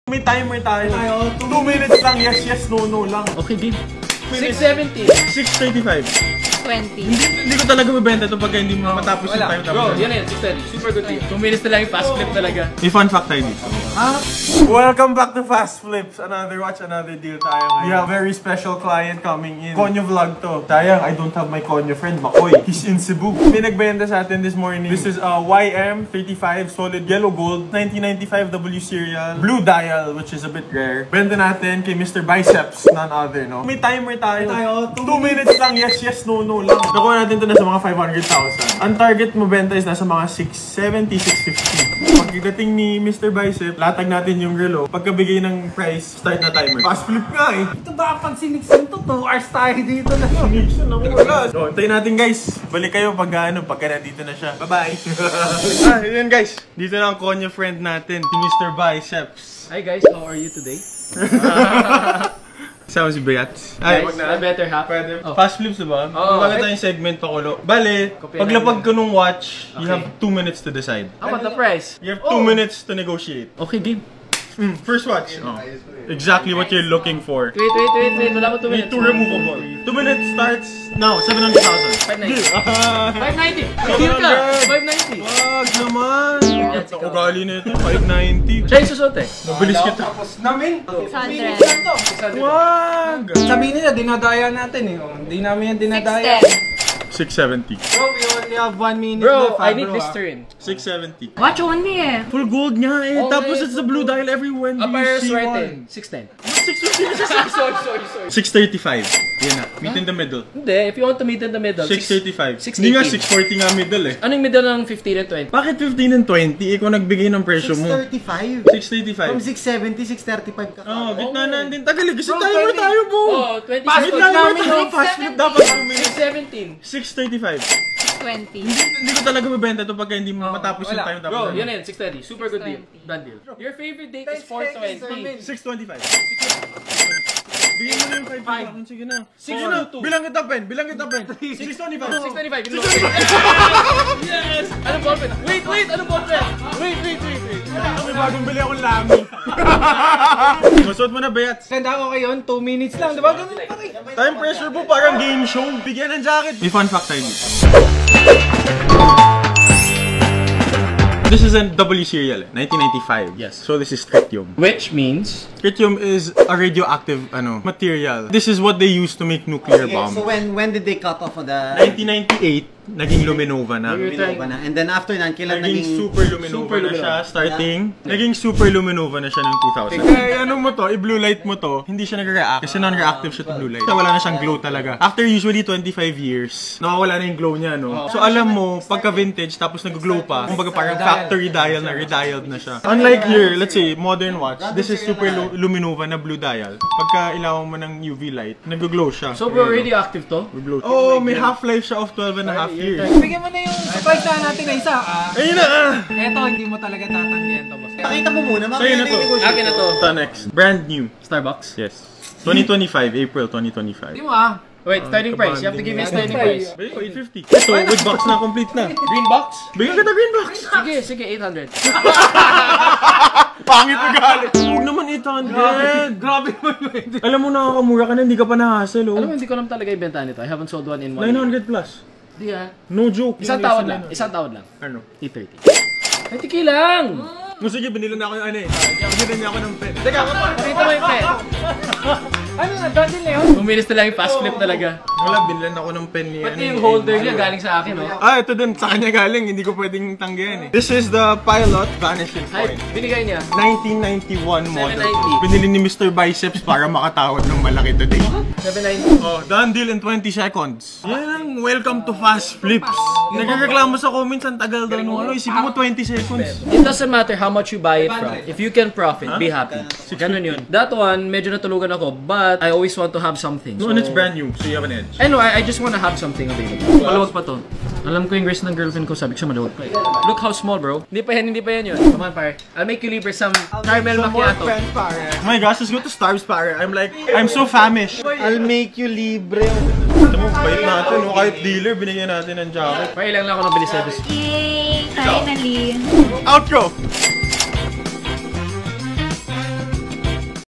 May timer tayo. 2 minutes lang, yes, no lang. Okay, game. 6:70. 6:35. 20. Hindi ko talaga mabenta ito pagka hindi mo matapos yung time. Bro, yan yan, 6:30. Super good deal. 2 minutes na lang yung fast flip talaga. May fun fact tayo dito. Welcome back to Fast Flips. Another deal tayo. We have a very special client coming in. Konyo vlog to. Sayang, I don't have my Konyo friend, Makoy. He's in Cebu. May nagbenta sa atin this morning. This is a YM35 solid yellow gold 1995 W serial blue dial, which is a bit rare. Benta natin kay Mr. Biceps, none other, no? May timer tayo. 2 minutes lang, yes, no lang. Nakuha natin ito na sa mga 500,000. Ang target mo benta is nasa mga 670, 650. Pagdating ni Mr. Bicep, latag natin yung relo. Pagkabigay ng price, start na timer. Fast flip nga eh. Ito ba pag siniksan to? 2 hours tayo dito na. Siniksan ako wala. So, antayin natin guys. Balik kayo pagka nandito na siya. Bye-bye. Yun guys. Dito na ang Konyo friend natin, si Mr. Biceps. Hi guys, how are you today? Sama si Beat. Ay, I better have. Pwede. Fast flips diba? Oo. Bakit tayong segment pakulo? Bale, paglapag ko nung watch, you have 2 minutes to decide. How about the price? You have 2 minutes to negotiate. Okay, game. First watch. Exactly what you're looking for. Wait. Wala ko 2 minutes. Too removable. 2 minutes starts now. 700,000. 590. 590. Deal ka. 590. Wag naman. Ugali na ito. 590. Siya yung susot eh. Mabilis kita. Tapos namin. 600. Wag! Sabihin nila, dinadaya natin eh. Hindi namin yan dinadaya. 670. Bro, we only have 1 minute Bro, left. I need this turn. 670. Watch only eh. Full gold nga eh. Oh, Tapos eh, it's the blue dial everywhere. Para swerte. 610. 650. 635. Yan na. Meet in the middle. Hindi, if you want to meet in the middle. 635. 618. Hindi nga 640 nga middle eh. Ano yung middle ng 15 and 20? Bakit 15 and 20? Ikaw nagbigay ng presyo mo. 635. 635. From 670, 635 ka. Oh, gitna na din. Tagal eh. Kasi timer tayo po. Oh, 20 Fast seconds. flip namin. namin. Fast flip dapat 2 minutes. 617. 635. 20. Hindi ko talaga mabenta ito pagka hindi mo matapos yung time. Bro, yan yan, 630. Super good deal. Done deal. Your favorite date is 420. 625. Bigyan mo na yung 5. Sige na. Sige na. 2. Bilang kita pen. 625. 625. Yes! Anong ballpen? Wait! Anong ballpen? Wait. May bagong bili akong lami. Masuot mo na, Beats. Ganda ko kayo, 2 minutes lang. Diba ganun pa rin? Time pressure po, parang game show. Bigyan ng jacket. May fun fact tayo dito. This is a W serial, 1995. Yes. So this is tritium. Which means? Tritium is a radioactive material. This is what they use to make nuclear bombs. So when did they cut off of the 1998, naging luminova na. luminova na? And then after that, kailan Naging super luminova na siya starting. Yeah. Naging super luminova na siya noong 2000. Kaya ano mo to, i-blue light mo to, hindi siya nag-react kasi non-reactive siya to blue light. Wala na siyang glow talaga. After usually 25 years, nawawala na yung glow niya, no? So alam mo, pagka vintage tapos nag-glow pa, kumbaga parang factory dial na, redialed na siya. Unlike here, let's say, modern watch, this is super luminova na blue dial. Pagka ilawan mo ng UV light, nag-glow siya. So bro, radioactive to? Oh, may half-life siya of 12 and a half years. Bigyan mo na yung surprise na natin na isa. Ayun na! Eto, hindi mo talaga tatanggihan to, boss. Pakita mo muna, Sa'yo na to. Akin na to. Ito next. Brand new. Starbucks? Yes. 2025, April 2025. Hindi mo ah. Wait, starting price. You have to give me a starting price. Bigyan ko 850. Ito, with box na, complete na. Green box? Bigyan kita green box. Sige, 800. Pangit na galit. Huwag naman 800. Grabe mo yun. Alam mo, nakakamura ka na, hindi ka pa na-hassle, Alam mo, oh. hindi ko alam talaga ibenta nito. I haven't sold one in 1 year. 900 plus. Hindi ah. No joke. Isang tawad lang. Ano? 830. 30k lang! No, sige, binila na ako yung ano eh. Binila niya ako ng pen. Teka, Dito mo yung pen. Ano na, dodge na yun? Bumilis na lang yung fast flip talaga. wala, binilan ako ng pen niya. Pati yung holder niya galing sa akin, no? Ah, ito din. Sa kanya galing. Hindi ko pwedeng tanggihan eh. This is the Pilot Vanishing Ay, Point. binigay niya. 1991 model. 790. Binili ni Mr. Biceps para makatawad ng malaki today. 790. Oh, done deal in 20 seconds. Yan ang welcome to Fast Flips. Nagreklamo sa comments, ang tagal daw nung ano. Isipin mo 20 seconds. It doesn't matter how much you buy it from. If you can profit, be happy. Ganun yun. That one, medyo natulugan ako, but I always want to have something. No, and it's brand new, so you have an edge. I know, I just want to have something available. Maluwag pa to. Alam ko yung wrist ng girlfriend ko, sabi ko siya maluwag pa. Look how small, bro. Hindi pa yan yun. Come on, pare. I'll make you libre some caramel macchiato. Oh my gosh, let's go to Starbucks, pare. I'm so famished. I'll make you libre. Ito mo, bait natin, no? Kahit dealer, binigyan natin ng jacket. Pare, ilang lang ako nabili sa Yay! Finally! Outro!